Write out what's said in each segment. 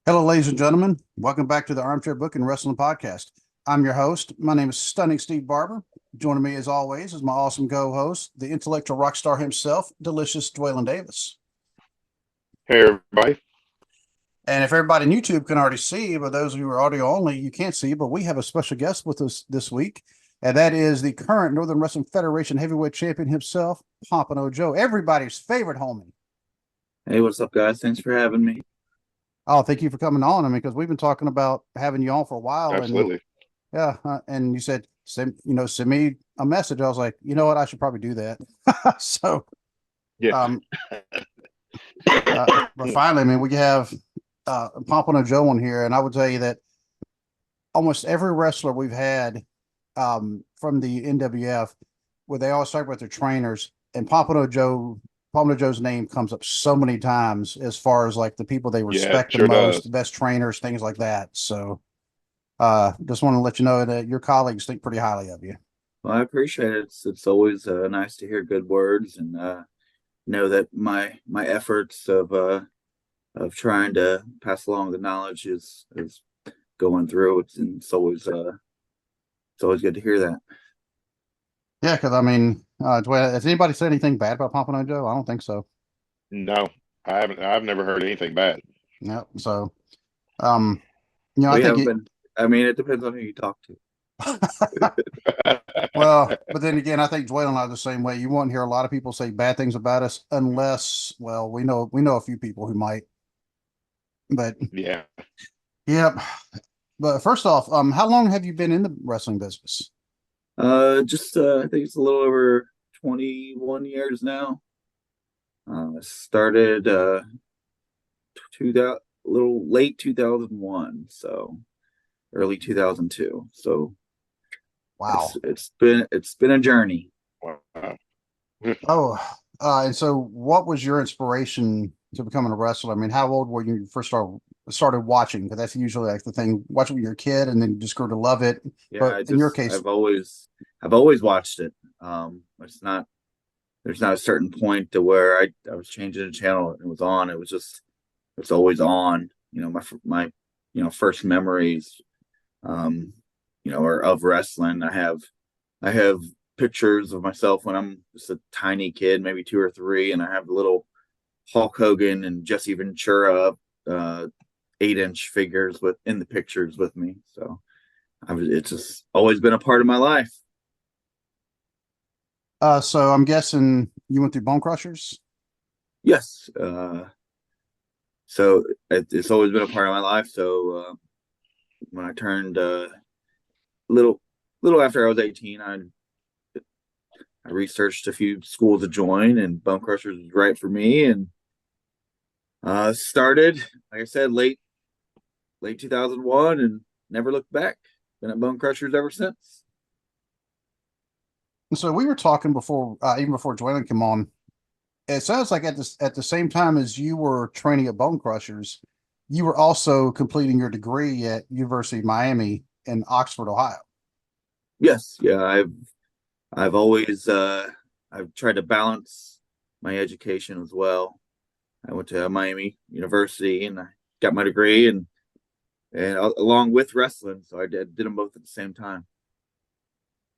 Hello, ladies and gentlemen. Welcome back to the Armchair Booking Wrestling Podcast. I'm your host. My name is Stunning Steve Barber. Joining me, as always, is my awesome co-host, the intellectual rock star himself, Delicious Dwaylon Davis. Hey, everybody. And if everybody on YouTube can already see, but those of you who are audio only, you can't see, but we have a special guest with us this week, and that is the current Northern Wrestling Federation Heavyweight Champion himself, Pompano Joe, everybody's favorite homie. Hey, what's up, guys? Thanks for having me. Oh, thank you for coming on. I mean, because we've been talking about having you on for a while, and Absolutely. yeah, and you said send me a message. I was like, you know what, I should probably do that. So, Yeah. um, but finally, I mean, we have Pompano Joe on here, and I would tell you that almost every wrestler we've had from the NWF, where they all start with their trainers, and Pompano Joe's name comes up so many times as far as like the people they Yeah, it respect the sure most, does. the best trainers, things like that. So, just want to let you know that your colleagues think pretty highly of you. Well, I appreciate it. It's always nice to hear good words and know that my efforts of trying to pass along the knowledge is going through. It's always good to hear that. Yeah, because I mean, has anybody said anything bad about Pompano Joe? I don't think so. No, I haven't. I've never heard anything bad. Yeah. So, um, I We think haven't it. been. I mean, it depends on who you talk to. Well, but then again, I think Dwayne and I are the same way. You won't hear a lot of people say bad things about us unless, well, we know a few people who might. But Yeah. yep. But first off, how long have you been in the wrestling business? Just I think it's a little over 21 years now. Started 2000, a little late 2001, so early 2002. So Wow. it's been a journey. Wow. Oh, and so what was your inspiration to becoming a wrestler? I mean, how old were you when you first started watching? Because that's usually like the thing, watching when you're a kid and then you just grew to love it. Yeah, But in your case, I've always watched it. It's not there's not a certain point to where I was changing the channel and it was on. It's always on. My first memories are of wrestling. I have pictures of myself when I'm just a tiny kid, maybe two or three, and I have the little Hulk Hogan and Jesse Ventura 8-inch figures in the pictures with me. So it's just always been a part of my life. so I'm guessing you went through Bone Crushers. Yes. So it's always been a part of my life. So when I turned little little after I was 18, I researched a few schools to join, and Bone Crushers was right for me. And started, like I said, late 2001, and never looked back. Been at Bone Crushers ever since. And so we were talking before, even before Dwayne came on. It sounds like at the same time as you were training at Bone Crushers, you were also completing your degree at University of Miami in Oxford, Ohio. Yes, yeah, I've always I've tried to balance my education as well. I went to Miami University and I got my degree and along with wrestling, so I did them both at the same time.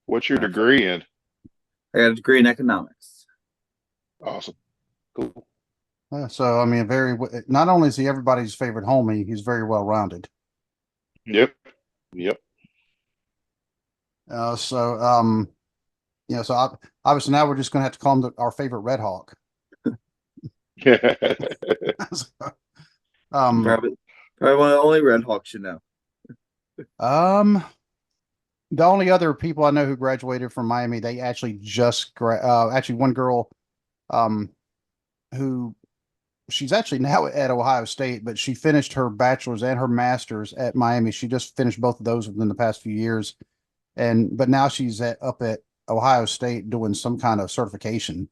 What's your I degree in? got a degree in economics. Awesome. Cool. So I mean, not only is he everybody's favorite homie, he's very well rounded. Yep. Yep. So so obviously now we're just going to have to call him our favorite Red Hawk. um, Probably one of the only Red Hawks you know. um, the only other people I know who graduated from Miami, they actually actually one girl, um, who she's actually now at Ohio State, but she finished her bachelor's and her master's at Miami. She just finished both of those within the past few years, but now she's up at Ohio State doing some kind of certification.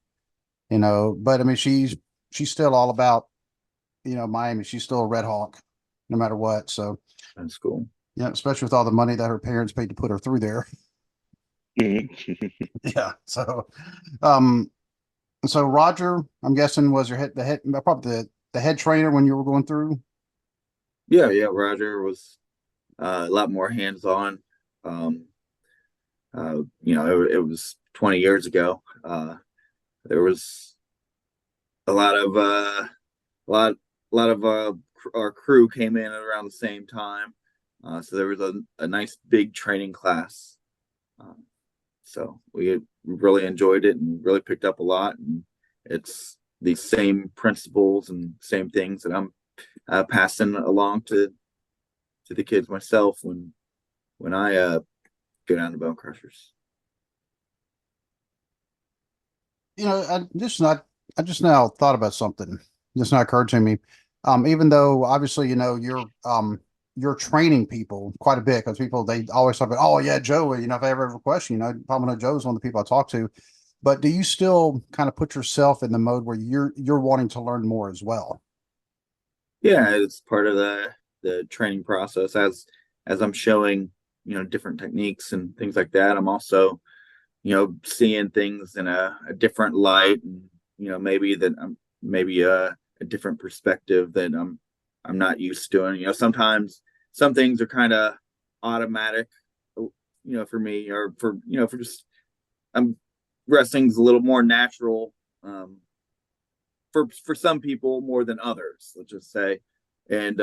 But I mean, she's still all about Miami. She's still a Red Hawk, no matter what. So That's cool. yeah, especially with all the money that her parents paid to put her through there. Mhm. Yeah. Um, so Roger, I'm guessing was your head, probably the head trainer when you were going through. Yeah. Roger was a lot more hands-on. Um, it was 20 years ago. There was a lot of a lot a lot of our crew came in around the same time, so there was a nice big training class. Um, so we really enjoyed it and really picked up a lot. And it's these same principles and same things that I'm passing along to the kids myself when I go down to Bone Crushers. I just now thought about something. Just now occurred to me. Even though obviously, you're training people quite a bit because people they always talk about, oh yeah, Joe, if I ever have a question, Pompano Joe is one of the people I talk to. But do you still kind of put yourself in the mode where you're wanting to learn more as well? Yeah, it's part of the training process as I'm showing, different techniques and things like that. I'm also, seeing things in a different light, and maybe that I'm maybe a different perspective that I'm not used to. And sometimes some things are kind of automatic, for me, or for just wrestling's a little more natural, for some people more than others, let's just say. And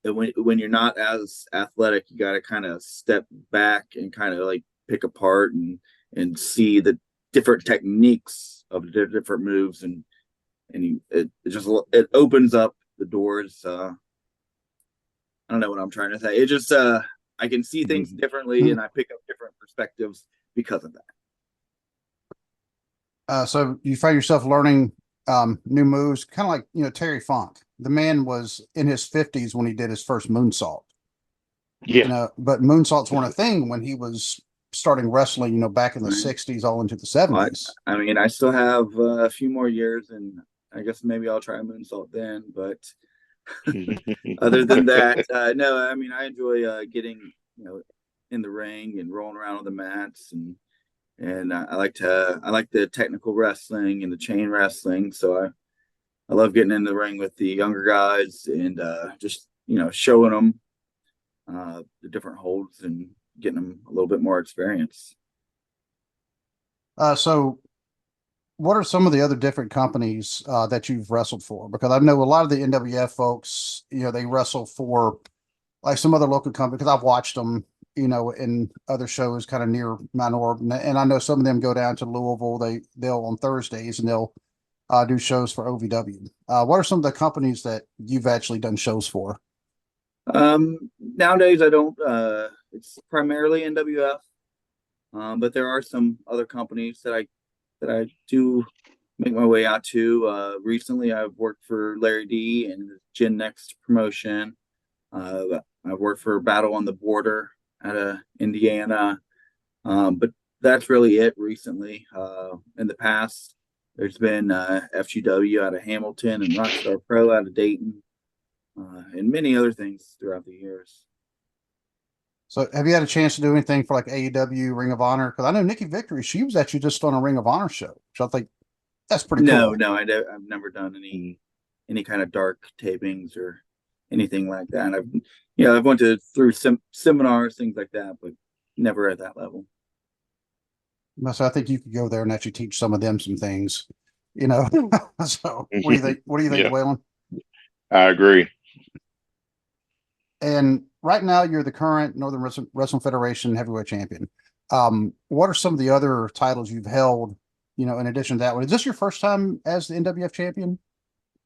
when you're not as athletic, you got to kind of step back and kind of like pick apart and see the different techniques of the different moves, and it opens up the doors. I don't know what I'm trying to say. It just I can see things differently, and I pick up different perspectives because of that. So you find yourself learning new moves, kind of like Terry Funk. The man was in his 50s when he did his first moonsault. Yeah. But moonsaults weren't a thing when he was starting wrestling. Back in the Right. 60s, all into the Well, 70s. I mean, I still have a few more years, and I guess maybe I'll try a moonsault then. But other than that, no. I mean, I enjoy getting in the ring and rolling around on the mats, and I like the technical wrestling and the chain wrestling. So I love getting in the ring with the younger guys and just showing them the different holds and getting them a little bit more experience. So what are some of the other different companies that you've wrestled for? Because I know a lot of the NWF folks, they wrestle for like some other local company because I've watched them, in other shows kind of near Mount Orb, and I know some of them go down to Louisville. They'll on Thursdays and they'll do shows for OVW. What are some of the companies that you've actually done shows for? Nowadays I don't. It's primarily NWF, but there are some other companies that I do make my way out to. Recently, I've worked for Larry D and Gen Next promotion. I've worked for Battle on the Border out of Indiana, but that's really it recently. In the past, there's been FGW out of Hamilton and Rockstar Pro out of Dayton, and many other things throughout the years. So have you had a chance to do anything for like AEW, Ring of Honor? Because I know Nikki Victory, she was actually just on a Ring of Honor show, which I think that's pretty No, cool. no, I've never done any kind of dark tapings or anything like that. I've went through some seminars, things like that, but never at that level. So I think you could go there and actually teach some of them some things, you know. So what do you think? What do you think, Yeah, Dwaylon? I agree. And right now, you're the current Northern Wrestling Federation heavyweight champion. What are some of the other titles you've held? In addition to that one, is this your first time as the NWF champion?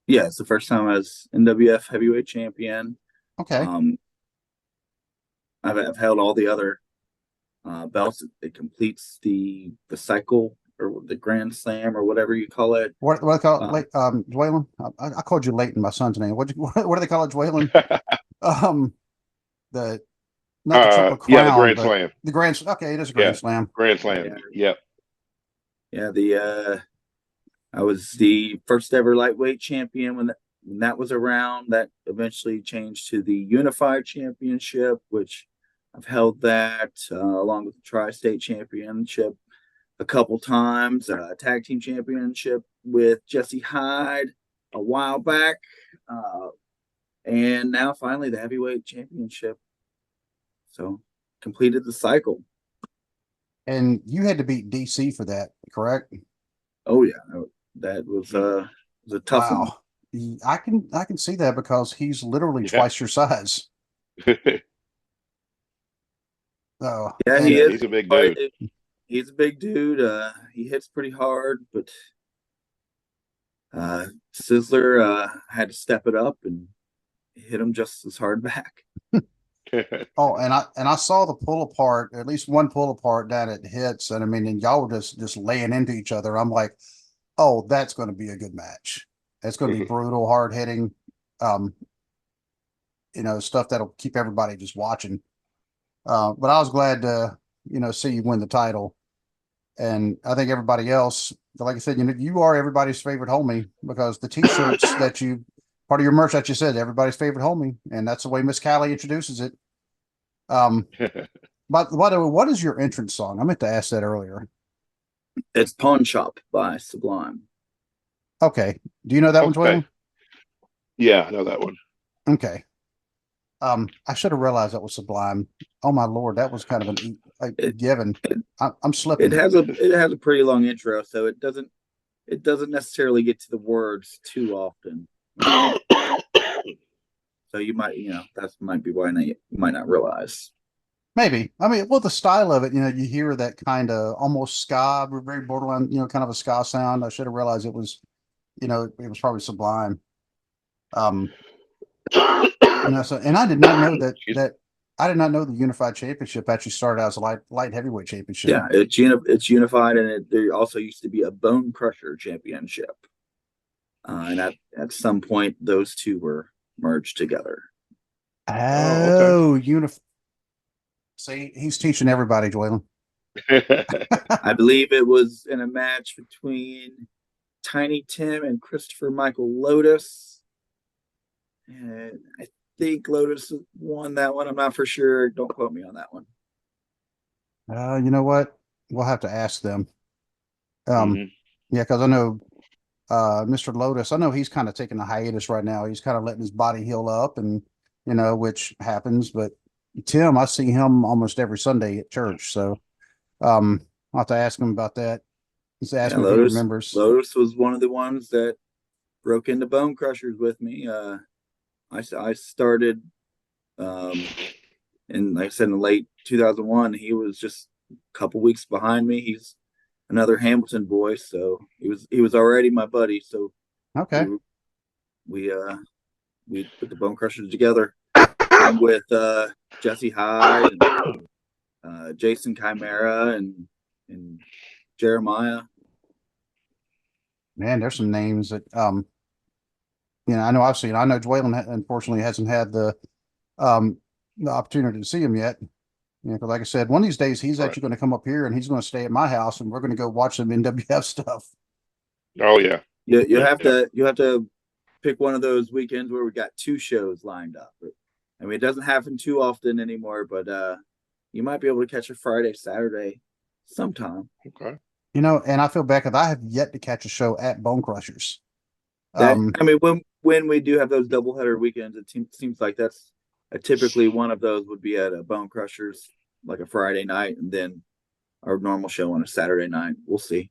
Yeah, it's the first time as NWF Heavyweight Champion. Okay. Um, I've held all the other belts. It completes the cycle or the Grand Slam or whatever you call it. What do they call it? Uh, Dwaylon? I called you Leighton, my son's name. What do they call it, Dwaylon? Um, the not the Triple Yeah, the Crown, Grand but Slam. the Grand. Okay, it is a Yeah, Grand Slam. Grand Slam. yeah, Yep. yeah. I was the first ever lightweight champion when that was around. That eventually changed to the Unified Championship, which I've held that along with the Tri-State Championship a couple times. Tag Team Championship with Jesse Hyde a while back. Uh, and now finally the heavyweight championship. So completed the cycle. And you had to beat DC for that, correct? Oh yeah, that was a tough one. Wow. I can see that because he's literally Yeah. twice your size. Oh, Yeah, and he is. He's a big dude. He's a big dude. He hits pretty hard, but Sizzler had to step it up and hit him just as hard back. oh, and I saw the pull apart, at least one pull apart down at Hits, and I mean, and y'all were just laying into each other. I'm like, oh, that's going to be a good match. It's going to be brutal, hard hitting, um, stuff that'll keep everybody just watching. But I was glad to, see you win the title. And I think everybody else, like I said, you are everybody's favorite homie because the t-shirts that part of your merch that you said, everybody's favorite homie. And that's the way Miss Callie introduces it. But by the way, what is your entrance song? I meant to ask that earlier. It's Pawn Shop by Sublime. Okay. Do you know that one, Dwaylon? Yeah, I know that one. Okay. I should have realized that was Sublime. Oh my Lord, that was kind of a given. I'm slipping. It has a pretty long intro, so it doesn't necessarily get to the words too often. So you might, that might be why you might not realize. Maybe. I mean, well, the style of it, you hear that kind of almost ska, very borderline, kind of a ska sound. I should have realized it was, it was probably Sublime. So, and I did not know that I did not know the Unified Championship actually started out as a light heavyweight championship. Yeah, it's unified, and there also used to be a Bone Crusher Championship, and at some point those two were merged together. Oh, okay. See, he's teaching everybody, Dwaylon. I believe it was in a match between Tiny Tim and Christopher Michael Lotus, and I think Lotus won that one. I'm not for sure. Don't quote me on that one. You know what? We'll have to ask them. Yeah, because I know Mr. Lotus, I know he's kind of taking a hiatus right now. He's kind of letting his body heal up and which happens, but Tim, I see him almost every Sunday at church. So I'll have to ask him about that. He's asking if he remembers. Lotus was one of the ones that broke into Bone Crushers with me. I started in, like I said, in late 2001. He was just a couple weeks behind me. He's another Hamilton boy, so he was already my buddy. So okay, we put the Bone Crushers together with Jesse Hyde, and, Jason Chimera, and Jeremiah. Man, there's some names that I know I've seen. I know Dwaylon unfortunately hasn't had the opportunity to see him yet. Because like I said, one of these days he's actually going to come up here and he's going to stay at my house and we're going to go watch some NWF stuff. Oh yeah. You have to pick one of those weekends where we got two shows lined up. I mean, it doesn't happen too often anymore, but you might be able to catch a Friday, Saturday sometime. Okay. And I feel bad because I have yet to catch a show at Bone Crushers. I mean, when we do have those doubleheader weekends, it seems like that's typically one of those would be at a Bone Crushers, like a Friday night, and then our normal show on a Saturday night. We'll see.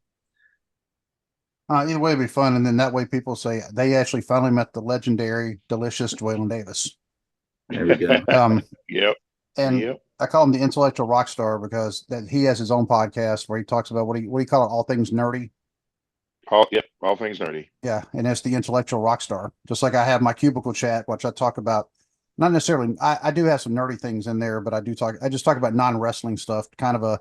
Either way, it'd be fun, and then that way people say they actually finally met the legendary, delicious Dwaylon Davis. There we go. Yep. And yep. I call him the intellectual rock star because that he has his own podcast where he talks about what do you call it, all things nerdy. All things nerdy. Yeah, and it's the intellectual rock star. Just like I have my cubicle chat, which I talk about. Not necessarily. I do have some nerdy things in there, but I just talk about non-wrestling stuff. Kind of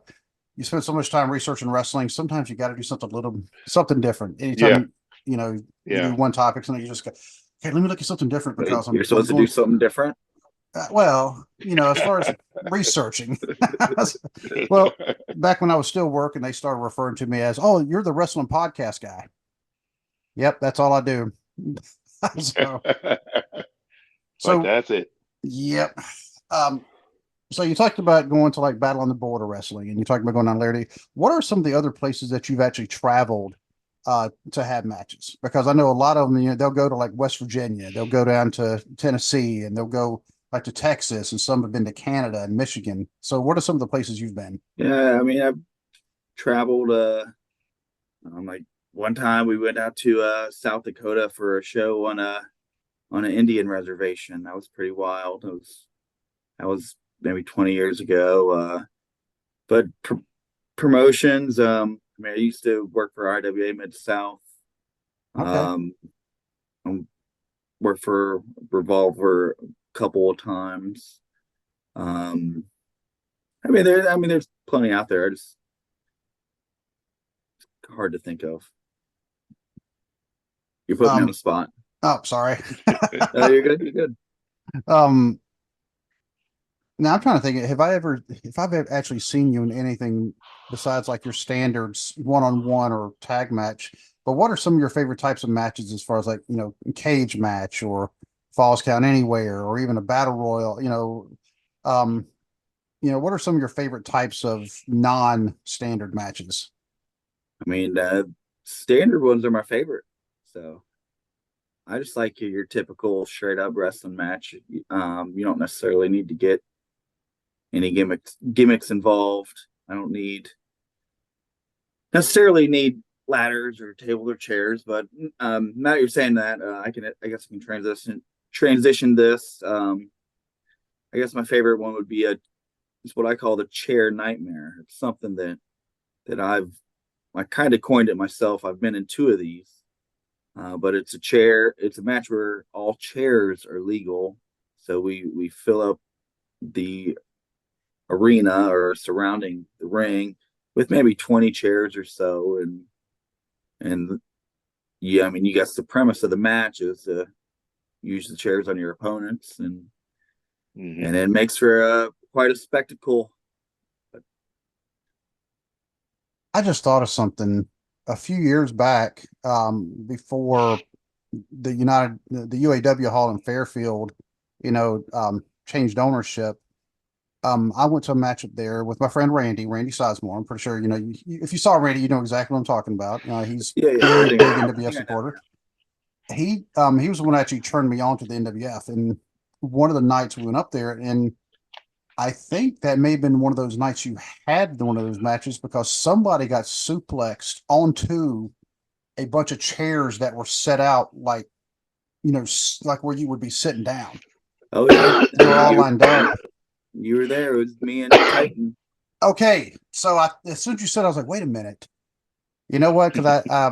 you spend so much time researching wrestling. Sometimes you got to do something different. Anytime you do one topic, something you just go, okay, let me look at something different because you're supposed to do something different. Well, as far as researching, well, back when I was still working, they started referring to me as, "Oh, you're the wrestling podcast guy." Yep, that's all I do. So that's it. Yep. So you talked about going to like Battle on the Border wrestling, and you talked about going on Laramie. What are some of the other places that you've actually traveled to have matches, because I know a lot of them, they'll go to like West Virginia, they'll go down to Tennessee, and they'll go like to Texas, and some have been to Canada and Michigan. So what are some of the places you've been? Yeah, I mean, I've traveled. Like one time we went out to South Dakota for a show on an Indian reservation. That was pretty wild. That was maybe 20 years ago. But promotions. I mean, I used to work for IWA Mid South. Okay. I worked for Revolver a couple of times. There's plenty out there. It's hard to think of. You're putting me on the spot. Oh, sorry. You're good. You're good. Now I'm trying to think, if I've ever actually seen you in anything besides like your standards one-on-one or tag match, but what are some of your favorite types of matches, as far as like, cage match or falls count anywhere, or even a battle royal, what are some of your favorite types of non-standard matches? I mean, standard ones are my favorite. So I just like your typical straight up wrestling match. You don't necessarily need to get any gimmicks involved. I don't necessarily need ladders or tables or chairs, but now that you're saying that, I guess I can transition this. I guess my favorite one would be it's what I call the chair nightmare. It's something that I kind of coined it myself. I've been in two of these. But it's a match where all chairs are legal. So we fill up the arena or surrounding the ring with maybe 20 chairs or so. And yeah, I mean, you guess the premise of the match is to use the chairs on your opponents, and it makes for quite a spectacle. I just thought of something a few years back, before the UAW Hall in Fairfield, changed ownership. I went to a match up there with my friend Randy Sizemore. I'm pretty sure, if you saw Randy, you know exactly what I'm talking about. He's Yeah. big NWF supporter. He was the one that actually turned me on to the NWF. And one of the nights we went up there, and I think that may have been one of those nights you had one of those matches, because somebody got suplexed onto a bunch of chairs that were set out like, like where you would be sitting down. Oh yeah, they were all lined up. You were there. It was me and Titan. Okay, so as soon as you said, I was like, wait a minute. You know what? Because I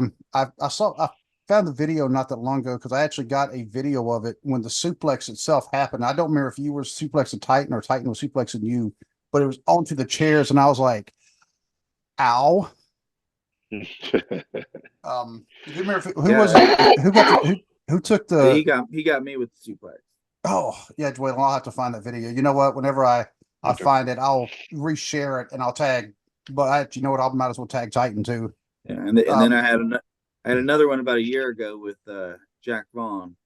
found the video not that long ago, because I actually got a video of it when the suplex itself happened. I don't remember if you were suplexing Titan or Titan was suplexing you, but it was onto the chairs, and I was like, ow. Do you remember who was it? Who took the? He got me with the suplex. Oh yeah, Dwaylon, I'll have to find that video. You know what? Whenever I find it, I'll reshare it and I'll tag. But you know what? I might as well tag Titan too. Yeah, and then I had another one about a year ago with Jack Vaughn.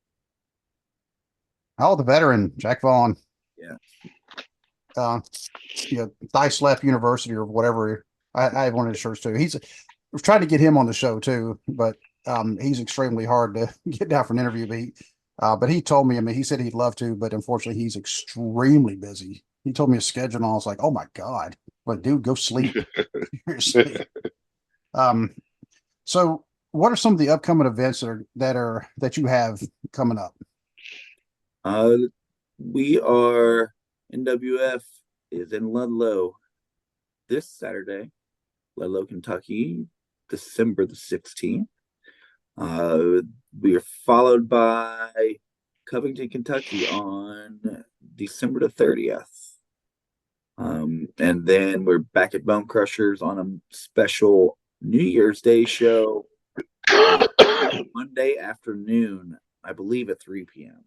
Oh, the veteran Jack Vaughn. Yeah. Thigh Slap University or whatever. I have one of his shirts too. We're trying to get him on the show too, but he's extremely hard to get down for an interview. But he told me, I mean, he said he'd love to, but unfortunately he's extremely busy. He told me his schedule, and I was like, oh my God, but dude, go sleep. Seriously. So what are some of the upcoming events that you have coming up? We are NWF is in Ludlow this Saturday, Ludlow, Kentucky, December the 16th. We are followed by Covington, Kentucky on December the 30th. And then we're back at Bone Crushers on a special New Year's Day show Monday afternoon, I believe at 3 p.m.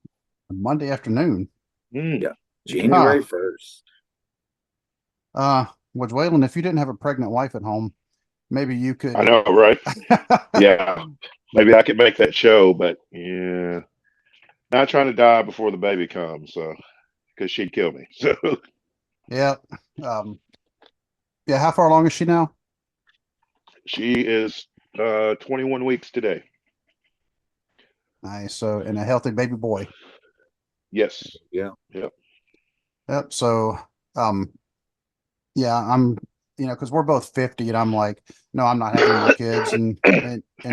Monday afternoon. Yeah, January 1st. Well, Dwaylon, if you didn't have a pregnant wife at home, maybe you could. I know, right? Yeah, maybe I could make that show, but yeah, not trying to die before the baby comes, so because she'd kill me. So yeah, How far along is she now? she is 21 weeks today. Nice. So, and a healthy baby boy. Yes. Yeah. Yep. Yep. So, yeah, I'm, because we're both 50, and I'm like, no, I'm not having any more kids. And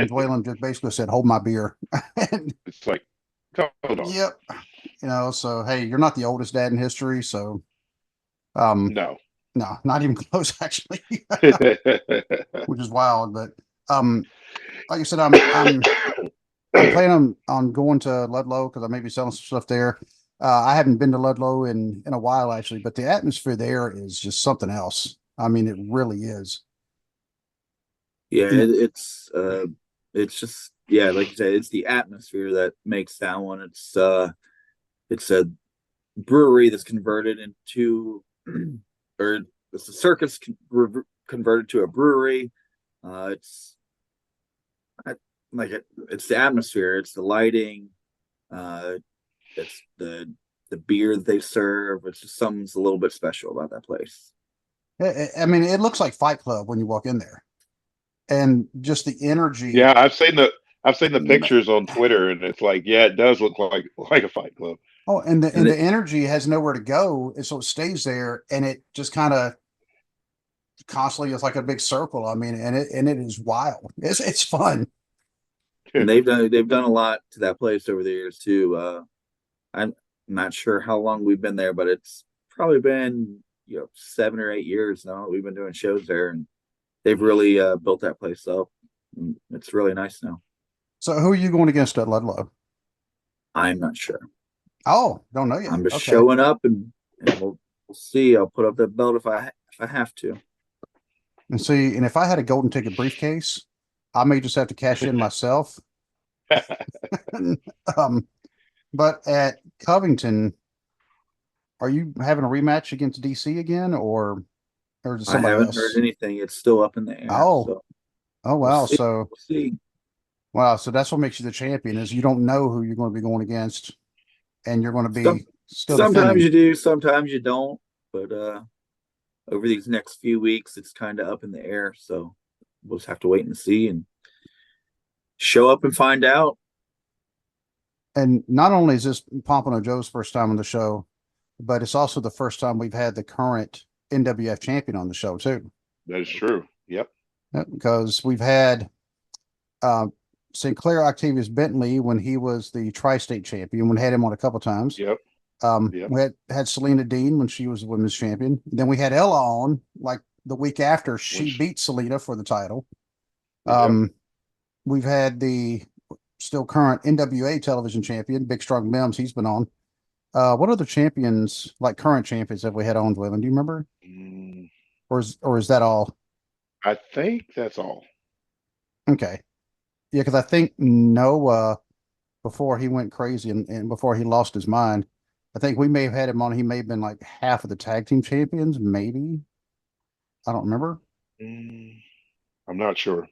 Dwaylon just basically said, hold my beer. And, It's like, hold on. yep. So hey, you're not the oldest dad in history, so No. no, not even close actually, which is wild. But like I said, I'm planning on going to Ludlow because I may be selling some stuff there. I haven't been to Ludlow in a while actually, but the atmosphere there is just something else. I mean, it really is. Yeah, You know, it's just, yeah, like you said, it's the atmosphere that makes that one. It's a brewery that's converted into or it's a circus converted to a brewery. It's I, like it's the atmosphere, it's the lighting, uh, it's the beer that they serve. It's just something's a little bit special about that place. I mean, it looks like Fight Club when you walk in there, and just the energy. Yeah, I've seen the pictures on Twitter, and it's like, yeah, it does look like a Fight Club. Oh, and the And the energy has nowhere to go, and so it stays there, and it just kind of constantly is like a big circle. I mean, and it is wild. It's fun. they've done a lot to that place over the years too. I'm not sure how long we've been there, but it's probably been 7 or 8 years now. We've been doing shows there, and they've really built that place up. It's really nice now. So who are you going against at Ludlow? I'm not sure. Oh, don't know yet. I'm just Okay. showing up, and we'll see. I'll put up that belt if I have to. And see, and if I had a golden ticket briefcase, I may just have to cash in myself. um, but at Covington, are you having a rematch against DC again, or is it I somebody haven't heard else? anything. It's still up in the air. Oh, So oh we'll wow. see. So We'll see. wow. So that's what makes you the champion is you don't know who you're going to be going against, and you're going to be still Sometimes defending. you do, sometimes you don't. But over these next few weeks, it's kind of up in the air. So we'll just have to wait and see and show up and find out. And not only is this Pompano Joe's first time on the show, but it's also the first time we've had the current NWF champion on the show too. That is true. Yep. Because we've had uh, Sinclair Octavius Bentley when he was the tri-state champion. We had him on a couple times. Yep. Yep. We had Selena Dean when she was the women's champion. Then we had Ella on like the week after she beat Selena for the title. Yep. We've had the still current NWA television champion, Big Strong Mims. He's been on. What other champions, like current champions, have we had on, Dwaylon? Do you remember? Or is that all? I think that's all. Okay. Yeah, because I think Noah, before he went crazy and before he lost his mind, I think we may have had him on. He may have been like half of the tag team champions, maybe. I don't remember. I'm not sure.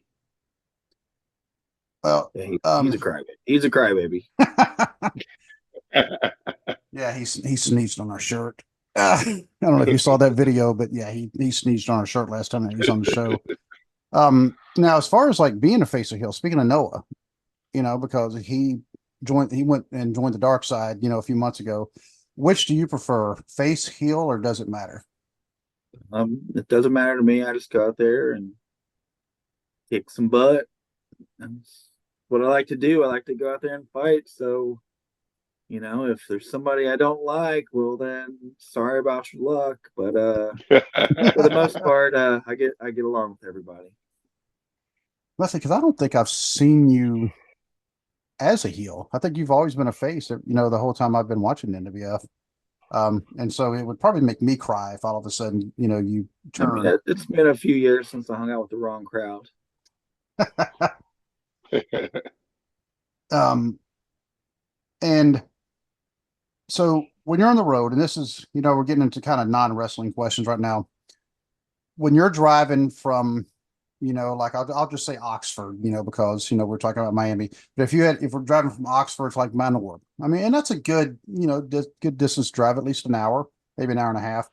Well, Yeah, he's a crybaby. He's a crybaby. yeah, he sneezed on our shirt. I don't know if you saw that video, but yeah, he sneezed on our shirt last time that he was on the show. Now as far as like being a face of heel, speaking of Noah, because he went and joined the dark side, a few months ago. Which do you prefer, face, heel, or does it matter? It doesn't matter to me. I just go out there and kick some butt. That's what I like to do. I like to go out there and fight. So, if there's somebody I don't like, well then sorry about your luck. But for the most part, I get along with everybody. Leslie, because I don't think I've seen you as a heel. I think you've always been a face, the whole time I've been watching NWF. And so it would probably make me cry if all of a sudden, you turn. I mean, it's been a few years since I hung out with the wrong crowd. And so when you're on the road, and this is, we're getting into kind of non-wrestling questions right now. When you're driving from, like I'll just say Oxford, because we're talking about Miami. But if we're driving from Oxford to like Manor, I mean, and that's a good, good distance drive, at least an hour, maybe an hour and a half.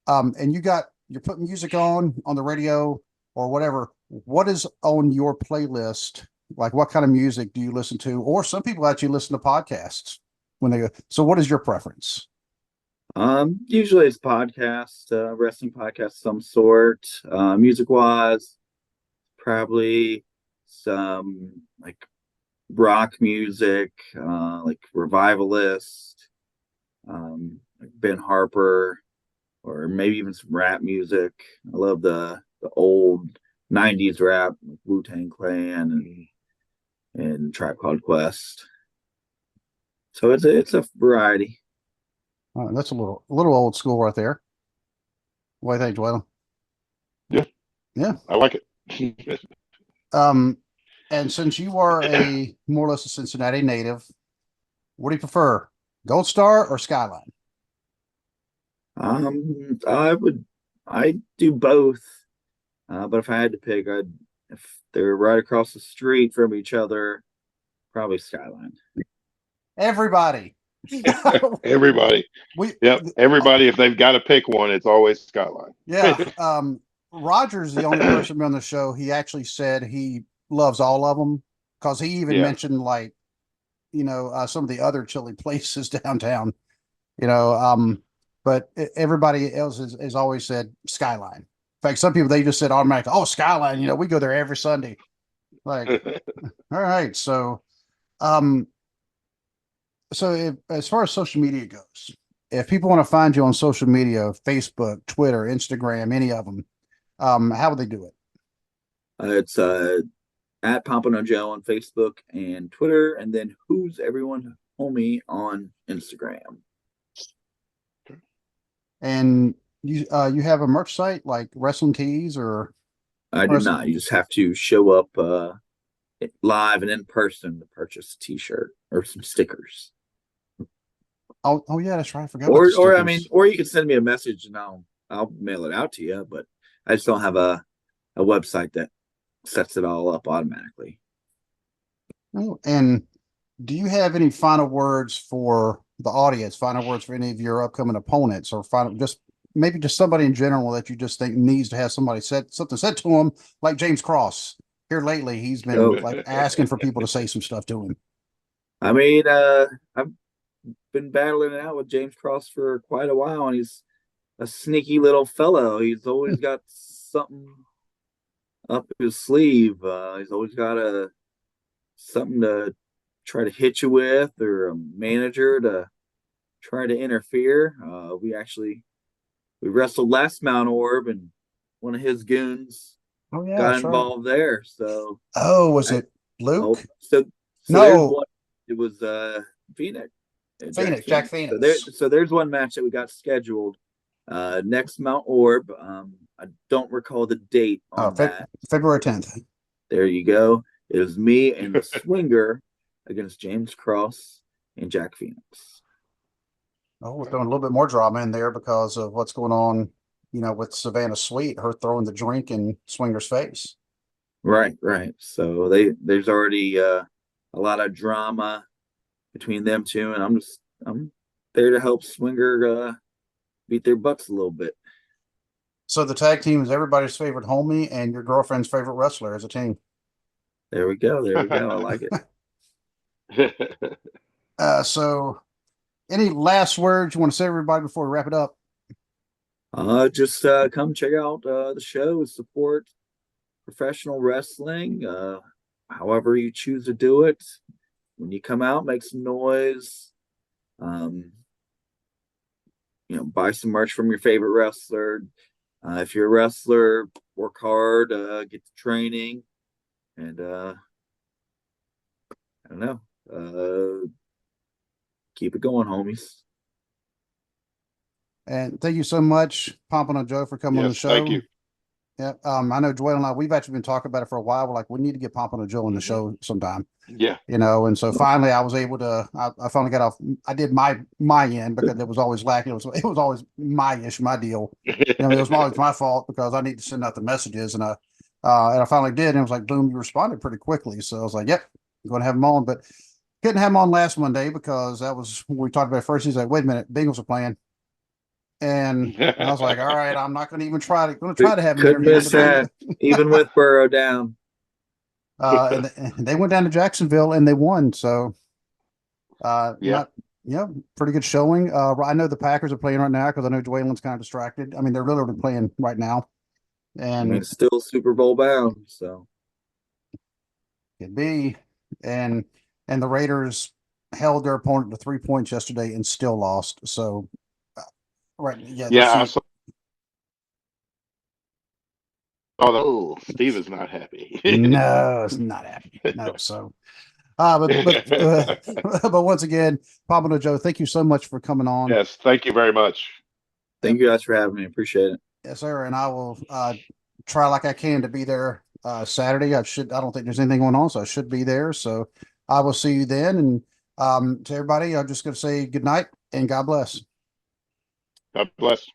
And you're putting music on the radio, or whatever, what is on your playlist? Like, what kind of music do you listen to? Or some people actually listen to podcasts when they go. So what is your preference? Usually it's podcast, wrestling podcast of some sort. Music wise, probably some like rock music, like Revivalist, like Ben Harper, or maybe even some rap music. I love the old '90s rap, like Wu-Tang Clan and Tribe Called Quest. So it's a variety. That's a little old school right there. What do you think, Dwaylon? Yeah. Yeah. I like it. And since you are a more or less a Cincinnati native, what do you prefer, Gold Star or Skyline? I do both. But if I had to pick, if they're right across the street from each other, probably Skyline. Everybody. Everybody. Yep. Everybody, if they've got to pick one, it's always Skyline. Yeah. Roger's the only person on the show. He actually said he loves all of them because he even mentioned like, some of the other chili places downtown, but everybody else has always said Skyline. In fact, some people, they just said automatically, oh, Skyline, we go there every Sunday. Like, all right. So, as far as social media goes, if people want to find you on social media, Facebook, Twitter, Instagram, any of them, how would they do it? It's at Pompano Joe on Facebook and Twitter, and then Who's Everyone Homie on Instagram. And you have a merch site like Wrestling Tees or? I do not. You just have to show up live and in person to purchase a T-shirt or some stickers. Oh yeah, that's right. I forgot. Or you can send me a message and I'll mail it out to you. But I just don't have a website that sets it all up automatically. Oh, and do you have any final words for the audience? Final words for any of your upcoming opponents, or maybe just somebody in general that you just think needs to have something said to him, like James Cross here lately. He's been like asking for people to say some stuff to him. I mean, I've been battling it out with James Cross for quite a while, and he's a sneaky little fellow. He's always got something up his sleeve. He's always got something to try to hit you with, or a manager to try to interfere. We wrestled last Mount Orb, and one of his goons got involved there. So was it Luke? No, there's one. It was Phoenix. Jack Phoenix. So there's one match that we got scheduled next Mount Orb. I don't recall the date on that. February 10th. There you go. It was me and the Swinger against James Cross and Jack Phoenix. Oh, we're throwing a little bit more drama in there because of what's going on, with Savannah Sweet, her throwing the drink in Swinger's face. Right. So there's already a lot of drama between them two, and I'm there to help Swinger beat their butts a little bit. So the tag team is everybody's favorite homie and your girlfriend's favorite wrestler as a team. There we go. I like it. So any last words you want to say to everybody before we wrap it up? Just come check out the show, support professional wrestling, however you choose to do it. When you come out, make some noise. Buy some merch from your favorite wrestler. If you're a wrestler, work hard, get the training, and I don't know, keep it going, homies. And thank you so much, Pompano Joe, for coming on the show. Thank you. Yeah, I know Dwayne and we've actually been talking about it for a while. We're like, we need to get Pompano Joe on the show sometime. Yeah. And so finally I was able to, I finally got off. I did my end because it was always lacking. It was always my deal. It was always my fault because I need to send out the messages, and I finally did. And it was like, boom, you responded pretty quickly. So I was like, yep, I'm going to have him on, but couldn't have him on last Monday because that was when we talked about it first. He's like, wait a minute, Bengals are playing. And I was like, all right, I'm not going to even try to have an Couldn't interview. miss that, even with Burrow down. And they went down to Jacksonville and they won. So, Yeah. pretty good showing. I know the Packers are playing right now because I know Dwaylen's kind of distracted. I mean, they're literally playing right now, I mean, and it's still Super Bowl bound. So could be, and the Raiders held their opponent to 3 points yesterday and still lost. So, right, yeah, let's Yeah, I see. saw. Oh, Steve is not happy. No, it's not happening. No, so. But once again, Pompano Joe, thank you so much for coming on. Yes, thank you very much. thank you guys for having me. Appreciate it. Yes, sir. And I will try like I can to be there Saturday. I don't think there's anything going on, so I should be there. So I will see you then. And to everybody, I'm just going to say good night and God bless. God bless.